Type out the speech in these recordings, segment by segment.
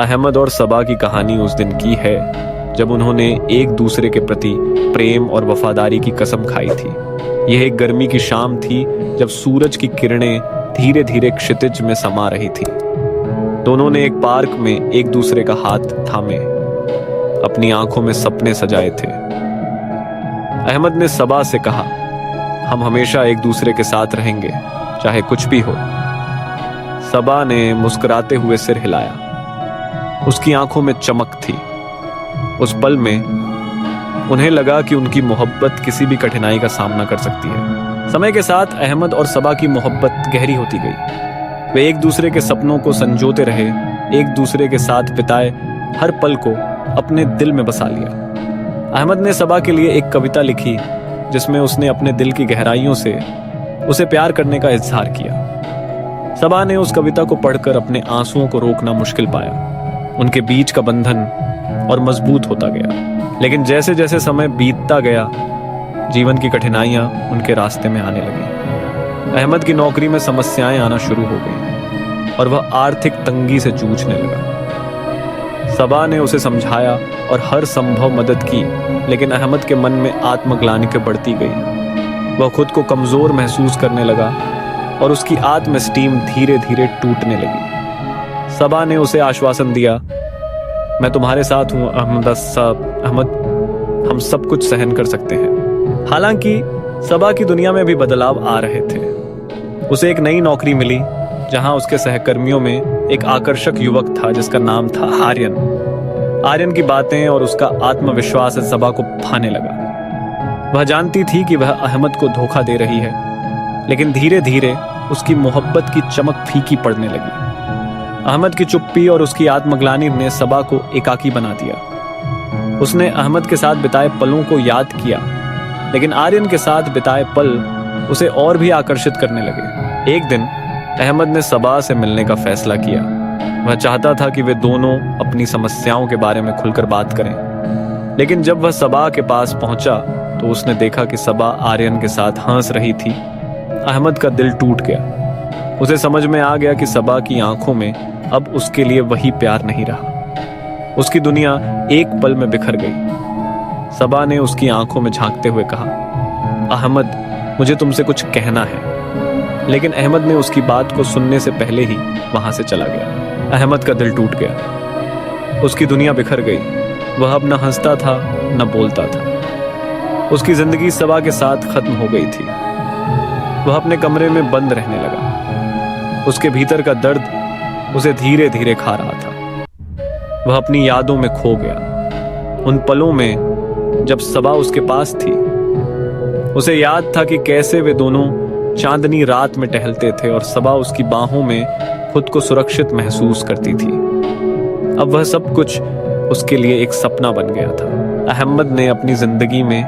अहमद और सबा की कहानी उस दिन की है जब उन्होंने एक दूसरे के प्रति प्रेम और वफादारी की कसम खाई थी। यह एक गर्मी की शाम थी जब सूरज की किरणें धीरे धीरे क्षितिज में समा रही थी। दोनों ने एक पार्क में एक दूसरे का हाथ थामे अपनी आंखों में सपने सजाए थे। अहमद ने सबा से कहा, हम हमेशा एक दूसरे के साथ रहेंगे, चाहे कुछ भी हो। सबा ने मुस्कुराते हुए सिर हिलाया। उसकी आंखों में चमक थी। उस पल में उन्हें लगा कि उनकी मोहब्बत किसी भी कठिनाई का सामना कर सकती है। समय के साथ अहमद और सबा की मोहब्बत गहरी होती गई। वे एक दूसरे के सपनों को संजोते रहे, एक दूसरे के साथ बिताए हर पल को अपने दिल में बसा लिया। अहमद ने सबा के लिए एक कविता लिखी जिसमें उसने अपने दिल की गहराइयों से उसे प्यार करने का इजहार किया। सबा ने उस कविता को पढ़कर अपने आंसुओं को रोकना मुश्किल पाया। उनके बीच का बंधन और मजबूत होता गया। लेकिन जैसे जैसे समय बीतता गया, जीवन की कठिनाइयां उनके रास्ते में आने लगी। अहमद की नौकरी में समस्याएं आना शुरू हो गई और वह आर्थिक तंगी से जूझने लगा। सबा ने उसे समझाया और हर संभव मदद की, लेकिन अहमद के मन में आत्मग्लानि के बढ़ती गई। वह खुद को कमजोर महसूस करने लगा और उसकी आत्मस्टीम धीरे धीरे टूटने लगी। सबा ने उसे आश्वासन दिया, मैं तुम्हारे साथ हूं अहमद, हम सब कुछ सहन कर सकते हैं। हालांकि सबा की दुनिया में भी बदलाव आ रहे थे। उसे एक नई नौकरी मिली जहां उसके सहकर्मियों में एक आकर्षक युवक था जिसका नाम था आर्यन। आर्यन की बातें और उसका आत्मविश्वास सबा को भाने लगा। वह जानती थी कि वह अहमद को धोखा दे रही है, लेकिन धीरे धीरे उसकी मोहब्बत की चमक फीकी पड़ने लगी। अहमद की चुप्पी और उसकी आत्मग्लानि ने सबा को एकाकी बना दिया। उसने अहमद के साथ बिताए पलों को याद किया, लेकिन आर्यन के साथ बिताए पल उसे और भी आकर्षित करने लगे। एक दिन अहमद ने सबा से मिलने का फैसला किया। वह चाहता था कि वे दोनों अपनी समस्याओं के बारे में खुलकर बात करें। लेकिन जब वह सबा के पास पहुंचा तो उसने देखा कि सबा आर्यन के साथ हंस रही थी। अहमद का दिल टूट गया। उसे समझ में आ गया कि सबा की आंखों में अब उसके लिए वही प्यार नहीं रहा। उसकी दुनिया एक पल में बिखर गई। सबा ने उसकी आंखों में झांकते हुए कहा, अहमद, मुझे तुमसे कुछ कहना है। लेकिन अहमद ने उसकी बात को सुनने से पहले ही वहां से चला गया। अहमद का दिल टूट गया। उसकी दुनिया बिखर गई। वह अब न हंसता था न बोलता था। उसकी जिंदगी सबा के साथ खत्म हो गई थी। वह अपने कमरे में बंद रहने लगा। उसके भीतर का दर्द उसे धीरे धीरे खा रहा था। वह अपनी यादों में खो गया। उन पलों में जब सबा उसके पास थी, उसे याद था कि कैसे वे दोनों चांदनी रात में टहलते थे और सबा उसकी बाहों में खुद को सुरक्षित महसूस करती थी। अब वह सब कुछ उसके लिए एक सपना बन गया था। अहमद ने अपनी जिंदगी में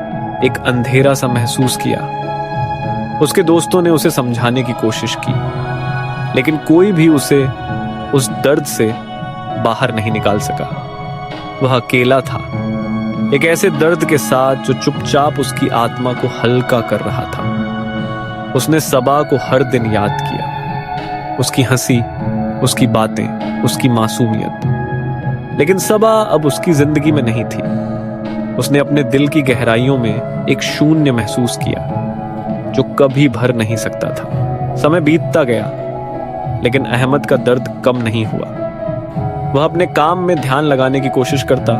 एक अंधेरा सा महसूस किया। उसके दोस्तों ने उसे समझाने की कोशिश की, लेकिन कोई भी उसे उस दर्द से बाहर नहीं निकाल सका। वह अकेला था, एक ऐसे दर्द के साथ जो चुपचाप उसकी आत्मा को हल्का कर रहा था। उसने सबा को हर दिन याद किया, उसकी हंसी, उसकी बातें, उसकी मासूमियत। लेकिन सबा अब उसकी जिंदगी में नहीं थी। उसने अपने दिल की गहराइयों में एक शून्य महसूस किया जो कभी भर नहीं सकता था। समय बीतता गया, लेकिन अहमद का दर्द कम नहीं हुआ। वह अपने काम में ध्यान लगाने की कोशिश करता,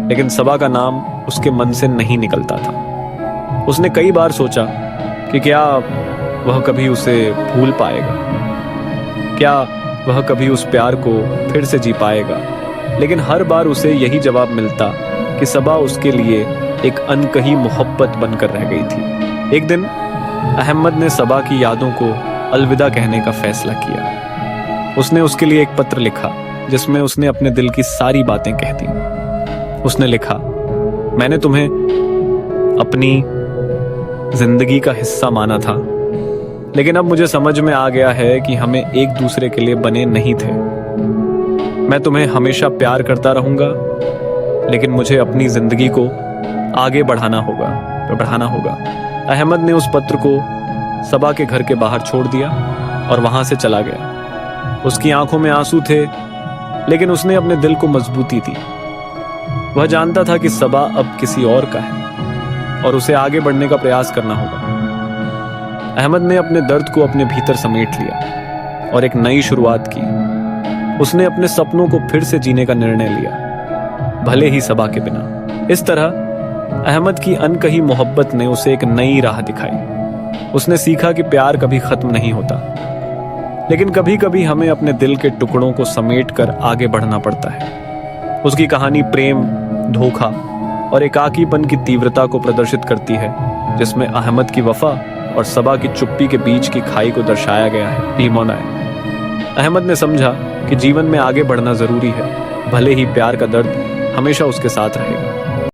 लेकिन सबा का नाम उसके मन से नहीं निकलता था। उसने कई बार सोचा कि क्या वह कभी उसे भूल पाएगा, क्या वह कभी उस प्यार को फिर से जी पाएगा। लेकिन हर बार उसे यही जवाब मिलता कि सबा उसके लिए एक अनकही मोहब्बत बनकर रह गई थी। एक दिन अहमद ने सबा की यादों को अलविदा कहने का फैसला किया। उसने उसके लिए एक पत्र लिखा जिसमें उसने अपने दिल की सारी बातें कह दी। उसने लिखा, मैंने तुम्हें अपनी जिंदगी का हिस्सा माना था, लेकिन अब मुझे समझ में आ गया है कि हमें एक दूसरे के लिए बने नहीं थे। मैं तुम्हें हमेशा प्यार करता रहूंगा, लेकिन मुझे अपनी जिंदगी को आगे बढ़ाना होगा। अहमद ने उस पत्र को सबा के घर के बाहर छोड़ दिया और वहां से चला गया। उसकी आंखों में आंसू थे, लेकिन उसने अपने दिल को मजबूती दी। वह जानता था कि सबा अब किसी और का है और उसे आगे बढ़ने का प्रयास करना होगा। अहमद ने अपने दर्द को अपने भीतर समेट लिया और एक नई शुरुआत की। उसने अपने सपनों को फिर से जीने का निर्णय लिया, भले ही सबा के बिना। इस तरह अहमद की अनकही मोहब्बत ने उसे एक नई राह दिखाई। उसने सीखा कि प्यार कभी खत्म नहीं होता, लेकिन कभी कभी हमें अपने दिल के टुकड़ों को समेट कर आगे बढ़ना पड़ता है। उसकी कहानी प्रेम, धोखा और एकाकीपन की तीव्रता को प्रदर्शित करती है, जिसमें अहमद की वफा और सबा की चुप्पी के बीच की खाई को दर्शाया गया है। लीमोनाय। अहमद ने समझा कि जीवन में आगे बढ़ना जरूरी है, भले ही प्यार का दर्द हमेशा उसके साथ रहेगा।